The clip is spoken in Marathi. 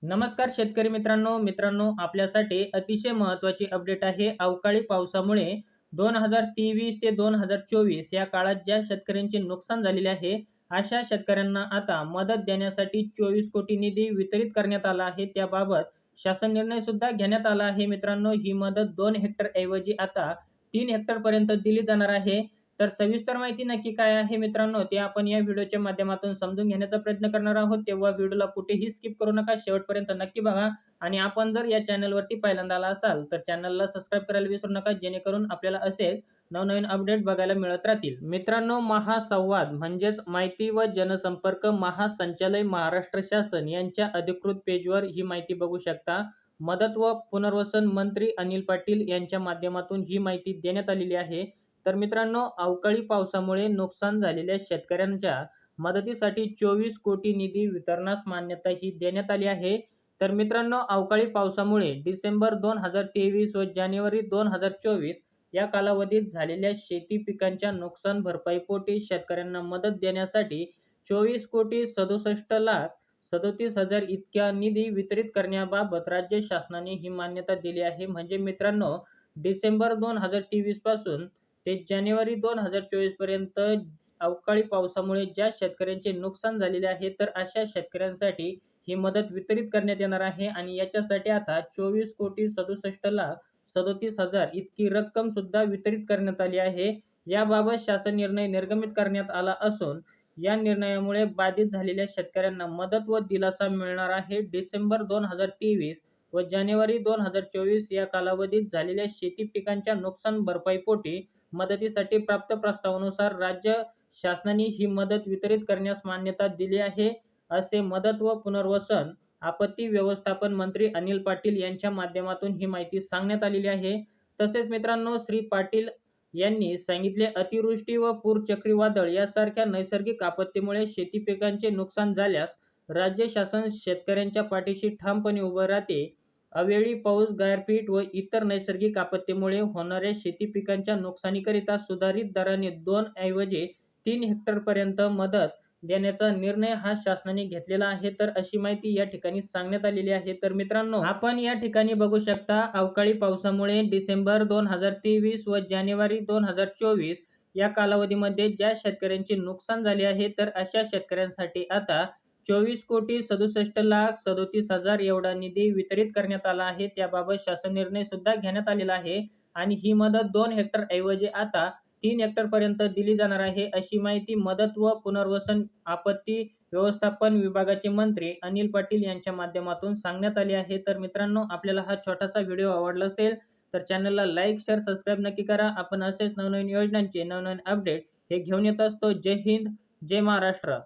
नमस्कार शेतकरी मित्रांनो आपल्यासाठी अतिशय महत्त्वाची अपडेट आहे. अवकाळी पावसामुळे 2023 ते 2024 या काळात ज्या शेतकऱ्यांचे नुकसान झालेले आहे, अशा शेतकऱ्यांना आता मदत देण्यासाठी 24 कोटी निधी वितरित करण्यात आला आहे. त्याबाबत शासन निर्णय सुद्धा घेण्यात आला आहे मित्रांनो. ही मदत 2 हेक्टर ऐवजी आता 3 हेक्टरपर्यंत दिली जाणार आहे. तर सविस्तर माहिती नक्की काय आहे मित्रांनो, ते आपण या व्हिडिओच्या माध्यमातून समजून घेण्याचा प्रयत्न करणार आहोत. तेव्हा व्हिडिओला कुठेही स्किप करू नका, शेवटपर्यंत नक्की बघा. आणि आपण जर या चॅनलवरती पहिल्यांदा आला असाल, तर चॅनलला सबस्क्राईब करायला विसरू नका, जेणेकरून आपल्याला असेच नवनवीन अपडेट बघायला मिळत राहतील. मित्रांनो, महासंवाद म्हणजेच माहिती व जनसंपर्क महासंचालय महाराष्ट्र शासन यांच्या अधिकृत पेजवर ही माहिती बघू शकता. मदत व पुनर्वसन मंत्री अनिल पाटील यांच्या माध्यमातून ही माहिती देण्यात आलेली आहे. तर मित्रांनो, अवकाळी पावसामुळे नुकसान झालेल्या शेतकऱ्यांच्या मदतीसाठी 24 कोटी निधी वितरणास मान्यता ही देण्यात आली आहे. तर मित्रांनो, अवकाळी पावसामुळे डिसेंबर 2023 व जानेवारी 2024 या कालावधीत झालेल्या शेती पिकांच्या नुकसान भरपाईपोटी शेतकऱ्यांना मदत देण्यासाठी 24 कोटी 67 लाख 37,000 इतक्या निधी वितरित करण्याबाबत राज्य शासनाने ही मान्यता दिली आहे. म्हणजे मित्रांनो, डिसेंबर 2023 पासून ते जानेवारी 2024 पर्यंत अवकाळी पावसामुळे ज्या शेतकऱ्यांचे नुकसान झालेले आहे, तर अशा शेतकऱ्यांसाठी ही मदत वितरित करण्यात येणार आहे. आणि याच्यासाठी आता 24 कोटी 67 लाख 37,000 इतकी रक्कम सुद्धा वितरित करण्यात आली आहे. याबाबत शासन निर्णय निर्गमित करण्यात आला असून या निर्णयामुळे बाधित झालेल्या शेतकऱ्यांना मदत व दिलासा मिळणार आहे. डिसेंबर 2023 व जानेवारी 2024 या कालावधीत झालेल्या शेती पिकांच्या नुकसान भरपाईपोटी मदतीसाठी प्राप्त प्रस्तावानुसार राज्य शासनाने ही मदत वितरित करण्यास मान्यता दिली आहे, असे मदत व पुनर्वसन आपत्ती व्यवस्थापन मंत्री अनिल पाटील यांच्या माध्यमातून ही माहिती सांगण्यात आलेली आहे. तसेच मित्रांनो, श्री पाटील यांनी सांगितले, अतिवृष्टी व पूर चक्रीवादळ यासारख्या नैसर्गिक आपत्तीमुळे शेती पिकांचे नुकसान झाल्यास राज्य शासन शेतकऱ्यांच्या पाठीशी ठामपणे उभे राहते. अवेळी पाऊस, गारपीट व इतर नैसर्गिक आपत्तीमुळे होणाऱ्या शेती पिकांच्या नुकसानीकरिता सुधारित दराने 2 ऐवजी 3 हेक्टरपर्यंत मदत देण्याचा निर्णय हा शासनाने घेतलेला आहे. तर अशी माहिती या ठिकाणी सांगण्यात आलेली आहे. तर मित्रांनो, आपण या ठिकाणी बघू शकता, अवकाळी पावसामुळे डिसेंबर 2023 व जानेवारी 2024 या कालावधीमध्ये ज्या शेतकऱ्यांचे नुकसान झाले आहे, तर अशा शेतकऱ्यांसाठी आता 24 कोटी 67 लाख 37,000 एवढा निधी वितरित करण्यात आला आहे. त्याबाबत शासन निर्णय सुद्धा घेण्यात आलेला आहे. आणि ही मदत 2 हेक्टर ऐवजी आता 3 हेक्टरपर्यंत दिली जाणार आहे, अशी माहिती मदत व पुनर्वसन आपत्ती व्यवस्थापन विभागाचे मंत्री अनिल पाटील यांच्या माध्यमातून सांगण्यात आले आहे. तर मित्रांनो, आपल्याला हा छोटासा व्हिडिओ आवडला असेल तर चॅनलला लाईक, शेअर, सबस्क्राईब नक्की करा. आपण असेच नवनवीन योजनांचे नवनवीन अपडेट हे घेऊन येत असतो. जय हिंद, जय महाराष्ट्र.